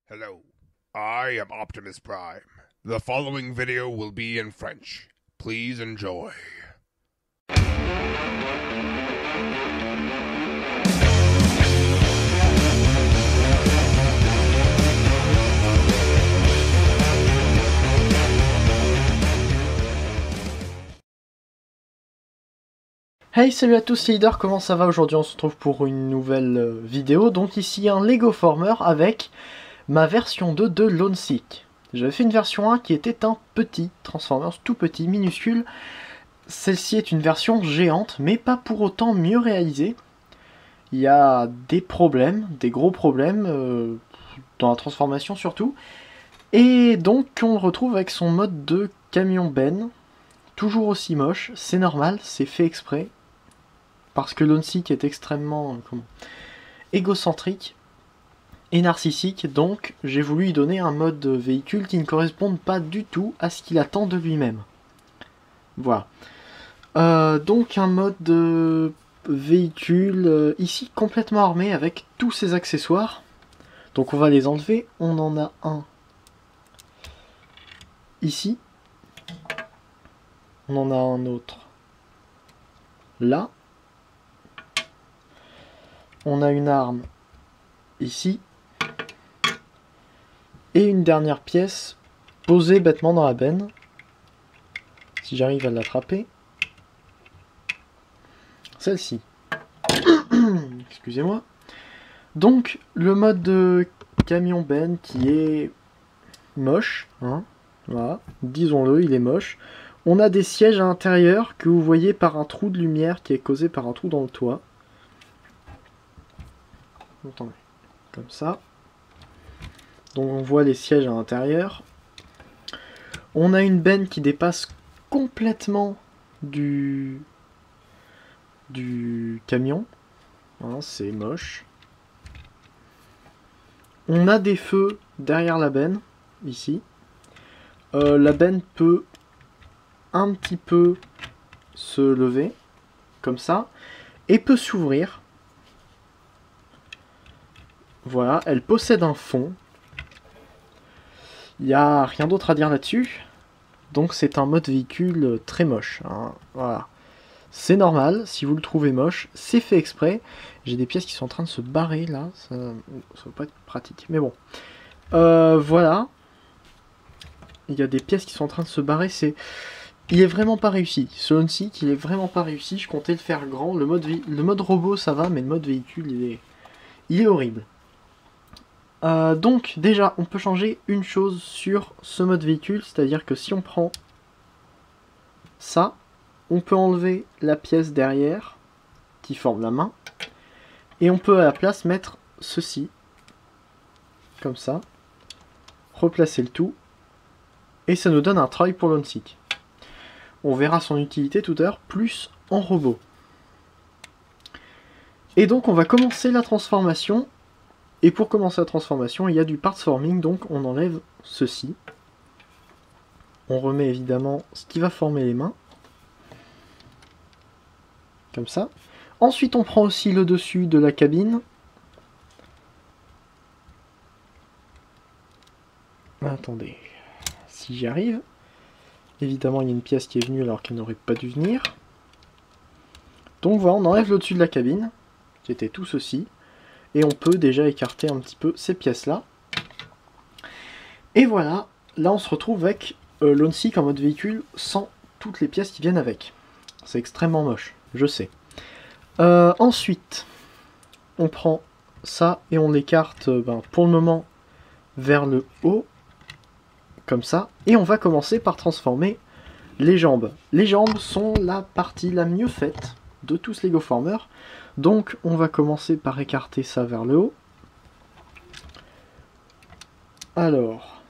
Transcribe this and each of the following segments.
Hello, I am Optimus Prime. The following video will be in French. Please enjoy. Hey, salut à tous, c'est Leader, comment ça va? Aujourd'hui on se retrouve pour une nouvelle vidéo. Donc ici un Lego Former avec ma version 2 de Lone Seek. J'avais fait une version 1 qui était un petit Transformers, tout petit, minuscule. Celle-ci est une version géante, mais pas pour autant mieux réalisée. Il y a des problèmes, des gros problèmes, dans la transformation surtout. Et donc on le retrouve avec son mode de camion Ben. Toujours aussi moche, c'est normal, c'est fait exprès. Parce que Lone Seek est extrêmement égocentrique et narcissique, donc j'ai voulu lui donner un mode de véhicule qui ne corresponde pas du tout à ce qu'il attend de lui-même. Voilà. Donc un mode de véhicule ici complètement armé avec tous ses accessoires. Donc on va les enlever. On en a un ici. On en a un autre là. On a une arme ici. Et une dernière pièce posée bêtement dans la benne. Si j'arrive à l'attraper. Celle-ci. Excusez-moi. Donc le mode de camion Ben qui est moche. Hein, voilà. Disons-le, il est moche. On a des sièges à l'intérieur que vous voyez par un trou de lumière qui est causé par un trou dans le toit. Attendez, comme ça. Donc on voit les sièges à l'intérieur. On a une benne qui dépasse complètement du camion. Hein, c'est moche. On a des feux derrière la benne, ici. La benne peut un petit peu se lever, comme ça, et peut s'ouvrir. Voilà, elle possède un fond. Il n'y a rien d'autre à dire là-dessus. Donc c'est un mode véhicule très moche. Hein. Voilà. C'est normal, si vous le trouvez moche, c'est fait exprès. J'ai des pièces qui sont en train de se barrer là. Ça va pas être pratique. Mais bon. Voilà. Il y a des pièces qui sont en train de se barrer. Il est vraiment pas réussi. Ce Lone Seek, il est vraiment pas réussi. Je comptais le faire grand. Le mode robot, ça va, mais le mode véhicule, il est horrible. Donc déjà on peut changer une chose sur ce mode véhicule, c'est-à-dire que si on prend ça, on peut enlever la pièce derrière qui forme la main et on peut à la place mettre ceci comme ça, replacer le tout et ça nous donne un travail pour Lone Seek. On verra son utilité tout à l'heure plus en robot. Et donc on va commencer la transformation. Et pour commencer la transformation, il y a du parts forming, donc on enlève ceci. On remet évidemment ce qui va former les mains. Comme ça. Ensuite, on prend aussi le dessus de la cabine. Attendez, si j'y arrive. Évidemment, il y a une pièce qui est venue alors qu'elle n'aurait pas dû venir. Donc voilà, on enlève le dessus de la cabine, qui était tout ceci. Et on peut déjà écarter un petit peu ces pièces-là. Et voilà, là on se retrouve avec Lone Seek en mode véhicule sans toutes les pièces qui viennent avec. C'est extrêmement moche, je sais. Ensuite, on prend ça et on l'écarte pour le moment vers le haut, comme ça. Et on va commencer par transformer les jambes. Les jambes sont la partie la mieux faite de tous les Lego Former. Donc on va commencer par écarter ça vers le haut. Alors,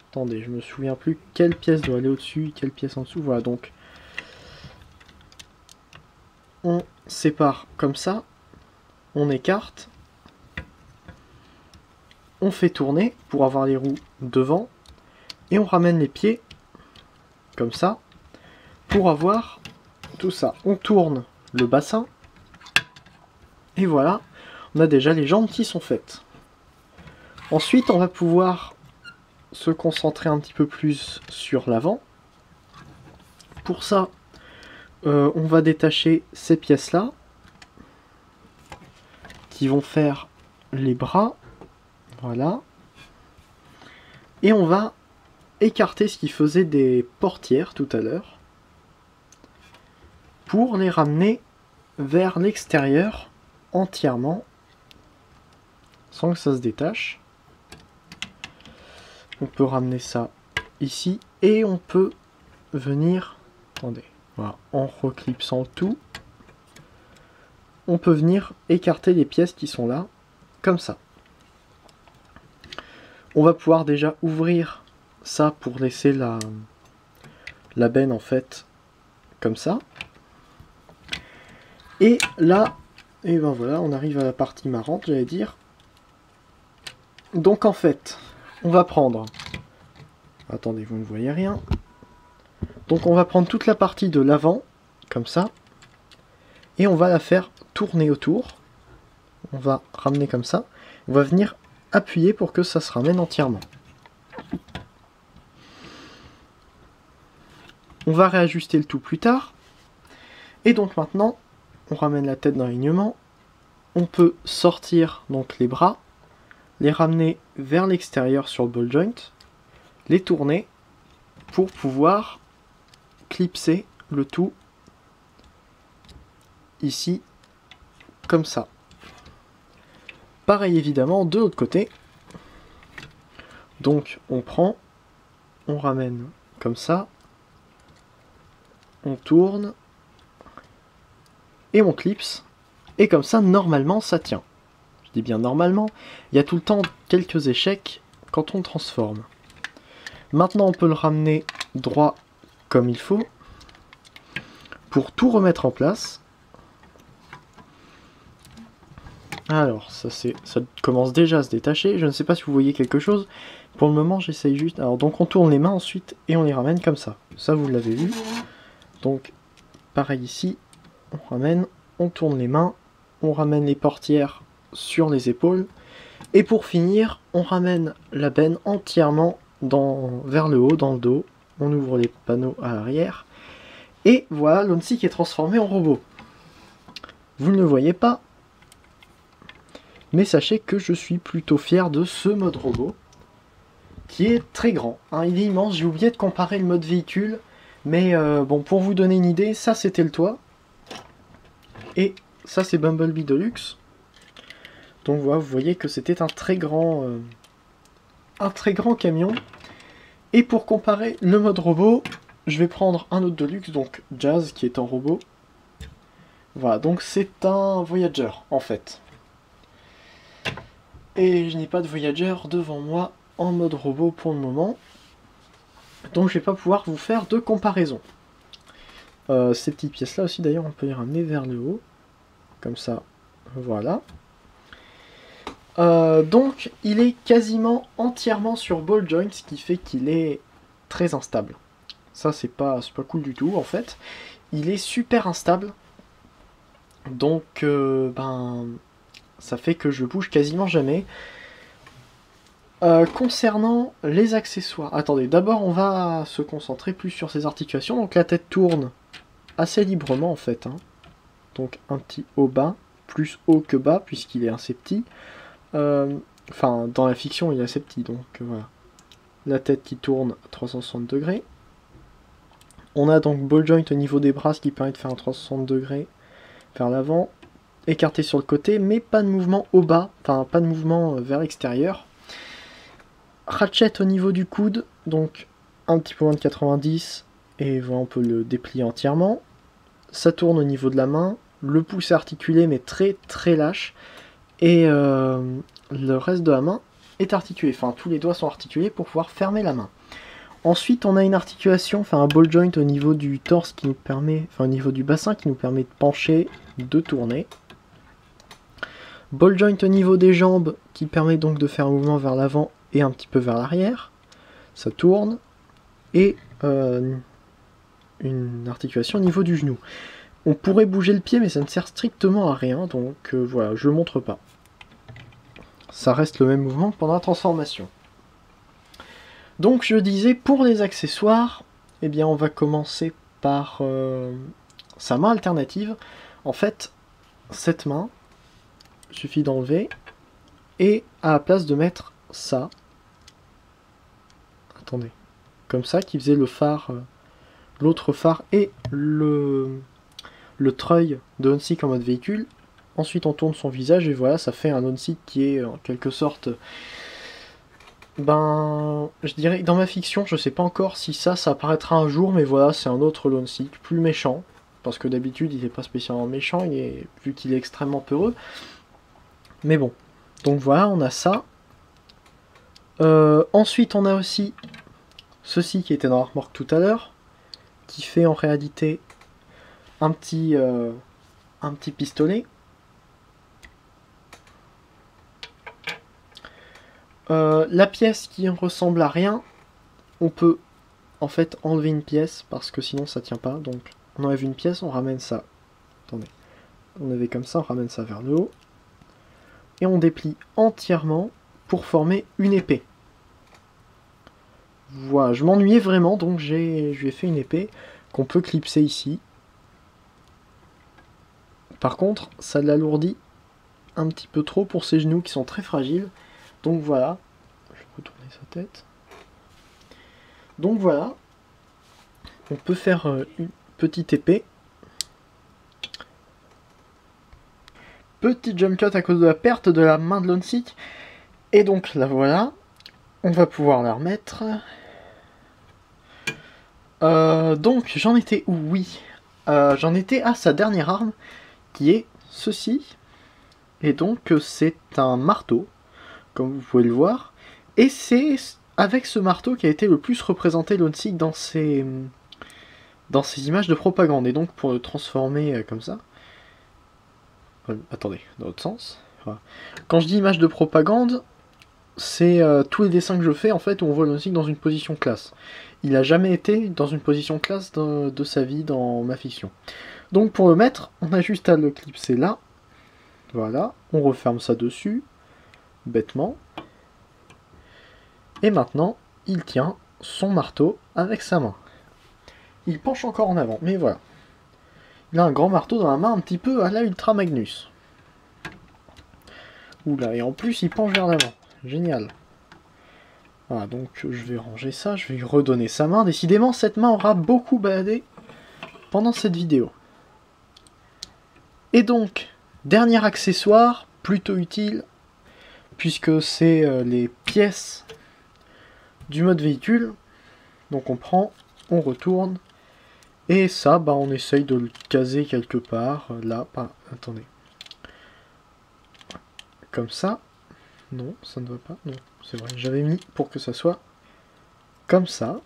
attendez, je me souviens plus quelle pièce doit aller au-dessus, quelle pièce en dessous. Voilà, donc on sépare comme ça, on écarte, on fait tourner pour avoir les roues devant, et on ramène les pieds comme ça pour avoir tout ça. On tourne le bassin. Et voilà, on a déjà les jambes qui sont faites. Ensuite, on va pouvoir se concentrer un petit peu plus sur l'avant. Pour ça, on va détacher ces pièces-là qui vont faire les bras. Voilà. Et on va écarter ce qui faisait des portières tout à l'heure pour les ramener vers l'extérieur entièrement sans que ça se détache. On peut ramener ça ici et on peut venir, attendez, voilà, en reclipsant tout, on peut venir écarter les pièces qui sont là, comme ça. On va pouvoir déjà ouvrir ça pour laisser la benne en fait comme ça. Et là, et ben voilà, on arrive à la partie marrante, j'allais dire. Donc en fait, on va prendre... Attendez, vous ne voyez rien. Donc on va prendre toute la partie de l'avant, comme ça. Et on va la faire tourner autour. On va ramener comme ça. On va venir appuyer pour que ça se ramène entièrement. On va réajuster le tout plus tard. Et donc maintenant, on ramène la tête d'alignement. On peut sortir donc les bras, les ramener vers l'extérieur sur le ball joint, les tourner pour pouvoir clipser le tout ici, comme ça. Pareil évidemment de l'autre côté. Donc on prend, on ramène comme ça, on tourne et on clipse. Et comme ça, normalement, ça tient. Je dis bien normalement, il y a tout le temps quelques échecs quand on transforme. Maintenant, on peut le ramener droit comme il faut pour tout remettre en place. Alors, ça commence déjà à se détacher. Je ne sais pas si vous voyez quelque chose. Pour le moment, j'essaye juste... Alors, donc on tourne les mains ensuite et on les ramène comme ça. Ça, vous l'avez vu. Donc, pareil ici. On ramène, on tourne les mains. On ramène les portières sur les épaules. Et pour finir, on ramène la benne entièrement vers le haut, dans le dos. On ouvre les panneaux à l'arrière. Et voilà, l'Onsic est transformé en robot. Vous ne le voyez pas. Mais sachez que je suis plutôt fier de ce mode robot. Qui est très grand. Hein, il est immense. J'ai oublié de comparer le mode véhicule. Mais bon, pour vous donner une idée, ça c'était le toit. Et ça c'est Bumblebee Deluxe. Donc voilà, vous voyez que c'était un très grand camion. Et pour comparer le mode robot, je vais prendre un autre Deluxe, donc Jazz qui est en robot. Voilà, donc c'est un Voyager en fait. Et je n'ai pas de Voyager devant moi en mode robot pour le moment. Donc je vais pas pouvoir vous faire de comparaison. Ces petites pièces là aussi d'ailleurs on peut les ramener vers le haut. Comme ça, voilà. Donc il est quasiment entièrement sur ball joint, ce qui fait qu'il est très instable. Ça c'est pas cool du tout en fait. Il est super instable. Donc ça fait que je bouge quasiment jamais. Concernant les accessoires, attendez, d'abord on va se concentrer plus sur ses articulations. Donc la tête tourne assez librement en fait. Hein. Donc un petit haut bas, plus haut que bas puisqu'il est assez petit. Enfin, dans la fiction il est assez petit, donc voilà. La tête qui tourne à 360 degrés. On a donc ball joint au niveau des bras, ce qui permet de faire un 360 degrés vers l'avant. Écarté sur le côté, mais pas de mouvement au bas, enfin pas de mouvement vers l'extérieur. Ratchet au niveau du coude, donc un petit peu moins de 90, et voilà, on peut le déplier entièrement. Ça tourne au niveau de la main, le pouce est articulé mais très très lâche, et le reste de la main est articulé, enfin tous les doigts sont articulés pour pouvoir fermer la main. Ensuite on a une articulation, enfin un ball joint au niveau du torse qui nous permet, enfin au niveau du bassin qui nous permet de pencher, de tourner. Ball joint au niveau des jambes qui permet donc de faire un mouvement vers l'avant et un petit peu vers l'arrière. Ça tourne. Et une articulation au niveau du genou. On pourrait bouger le pied mais ça ne sert strictement à rien. Donc voilà, je ne montre pas. ça reste le même mouvement que pendant la transformation. Donc je disais, pour les accessoires, eh bien on va commencer par sa main alternative. En fait, cette main, il suffit d'enlever, et à la place de mettre ça, attendez, comme ça, qui faisait le phare, l'autre phare et le treuil de Onsic en mode véhicule. Ensuite on tourne son visage et voilà, ça fait un Onsic qui est en quelque sorte... Ben, je dirais, dans ma fiction, je sais pas encore si ça apparaîtra un jour, mais voilà, c'est un autre Onsic, plus méchant, parce que d'habitude il est pas spécialement méchant, vu qu'il est extrêmement peureux. Mais bon, donc voilà, on a ça. Ensuite on a aussi ceci qui était dans la remorque tout à l'heure, qui fait en réalité un petit pistolet. La pièce qui ressemble à rien, on peut en fait enlever une pièce parce que sinon ça tient pas. Donc on enlève une pièce, on ramène ça. Attendez, on avait comme ça, on ramène ça vers le haut et on déplie entièrement pour former une épée. Voilà, je m'ennuyais vraiment, donc je lui ai fait une épée qu'on peut clipser ici. Par contre, ça l'alourdit un petit peu trop pour ses genoux qui sont très fragiles. Donc voilà, je vais retourner sa tête. Donc voilà, on peut faire une petite épée. Petit jump cut à cause de la perte de la main de Onsic. Et donc la voilà, on va pouvoir la remettre. Donc j'en étais où? Oui, j'en étais à sa dernière arme, qui est ceci. Et donc c'est un marteau, comme vous pouvez le voir. Et c'est avec ce marteau qui a été le plus représenté Onsic dans ses images de propagande. Et donc pour le transformer comme ça... attendez, dans l'autre sens. Voilà. Quand je dis image de propagande, c'est tous les dessins que je fais en fait où on voit Onsic dans une position classe. Il n'a jamais été dans une position classe de sa vie dans ma fiction. Donc pour le mettre, on a juste à le clipser là. Voilà, on referme ça dessus, bêtement. Et maintenant, il tient son marteau avec sa main. Il penche encore en avant, mais voilà. Il a un grand marteau dans la main, un petit peu à la Ultra Magnus. Oula, et en plus il penche vers l'avant. Génial. Voilà, donc je vais ranger ça, je vais lui redonner sa main. Décidément, cette main aura beaucoup baladé pendant cette vidéo. Et donc, dernier accessoire, plutôt utile, puisque c'est les pièces du mode véhicule. Donc on prend, on retourne, et ça, bah, on essaye de le caser quelque part, là, attendez. Comme ça. Non, ça ne va pas, non, c'est vrai, j'avais mis pour que ça soit comme ça.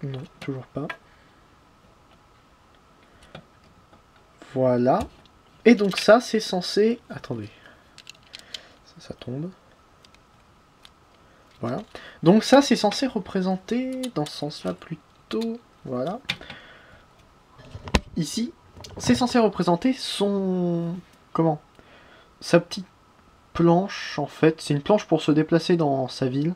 Non, toujours pas. Voilà. Et donc ça, c'est censé... Attendez. Ça tombe. Voilà. Donc ça, c'est censé représenter, dans ce sens-là plutôt... Voilà. Ici, c'est censé représenter son... Comment? Sa petite planche, en fait. C'est une planche pour se déplacer dans sa ville.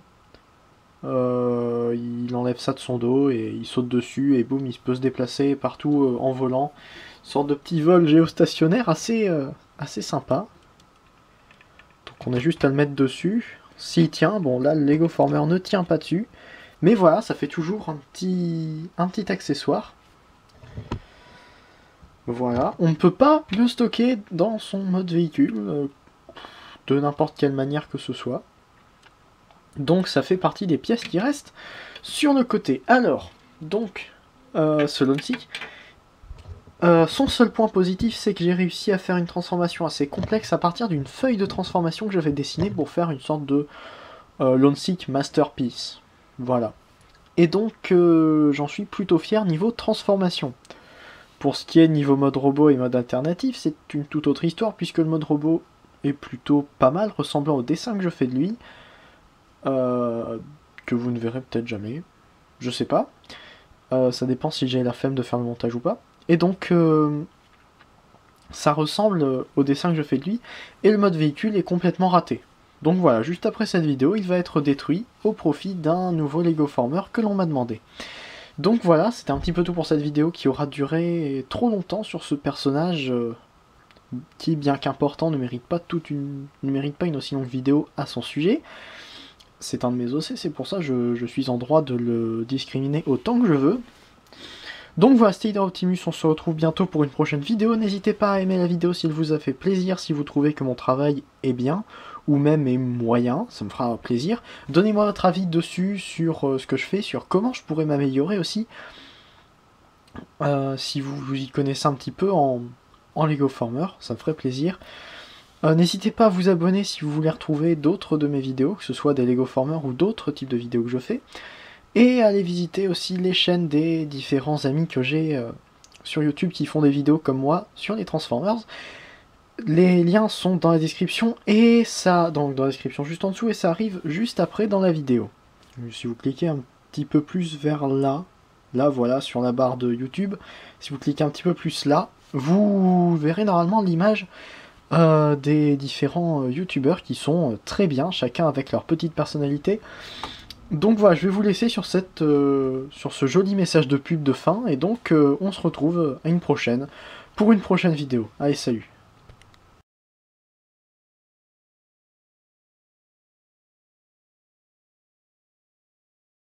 Il enlève ça de son dos et il saute dessus et boum, il peut se déplacer partout en volant. Une sorte de petit vol géostationnaire assez sympa. Donc on a juste à le mettre dessus. S'il tient, bon là le Lego Former ne tient pas dessus. Mais voilà, ça fait toujours un petit accessoire. Voilà, on ne peut pas le stocker dans son mode véhicule, de n'importe quelle manière que ce soit. Donc ça fait partie des pièces qui restent sur le côté. Alors, donc, ce Onsic, son seul point positif, c'est que j'ai réussi à faire une transformation assez complexe à partir d'une feuille de transformation que j'avais dessinée pour faire une sorte de Onsic Masterpiece. Voilà. Et donc, j'en suis plutôt fier niveau transformation. Pour ce qui est niveau mode robot et mode alternatif, c'est une toute autre histoire, puisque le mode robot est plutôt pas mal, ressemblant au dessin que je fais de lui. Que vous ne verrez peut-être jamais, je sais pas, ça dépend si j'ai la flemme de faire le montage ou pas. Et donc ça ressemble au dessin que je fais de lui, et le mode véhicule est complètement raté. Donc voilà, juste après cette vidéo, il va être détruit au profit d'un nouveau Lego Former que l'on m'a demandé. Donc voilà, c'était un petit peu tout pour cette vidéo qui aura duré trop longtemps sur ce personnage qui, bien qu'important, ne mérite pas une aussi longue vidéo à son sujet. C'est un de mes OC, c'est pour ça que je suis en droit de le discriminer autant que je veux. Donc voilà, c'était Hydra Optimus, on se retrouve bientôt pour une prochaine vidéo. N'hésitez pas à aimer la vidéo si elle vous a fait plaisir, si vous trouvez que mon travail est bien, ou même est moyen, ça me fera plaisir. Donnez-moi votre avis dessus, sur ce que je fais, sur comment je pourrais m'améliorer aussi. Si vous y connaissez un petit peu en Lego Former, ça me ferait plaisir. N'hésitez pas à vous abonner si vous voulez retrouver d'autres de mes vidéos, que ce soit des Lego Former ou d'autres types de vidéos que je fais. Et allez visiter aussi les chaînes des différents amis que j'ai sur YouTube qui font des vidéos comme moi sur les Transformers. Les liens sont dans la description et ça, donc dans la description juste en dessous, et ça arrive juste après dans la vidéo. Si vous cliquez un petit peu plus vers là voilà, sur la barre de YouTube, si vous cliquez un petit peu plus là, vous verrez normalement l'image des différents youtubeurs qui sont très bien, chacun avec leur petite personnalité. Donc voilà, je vais vous laisser sur ce joli message de pub de fin, et donc on se retrouve à une prochaine, pour une prochaine vidéo. Allez, salut!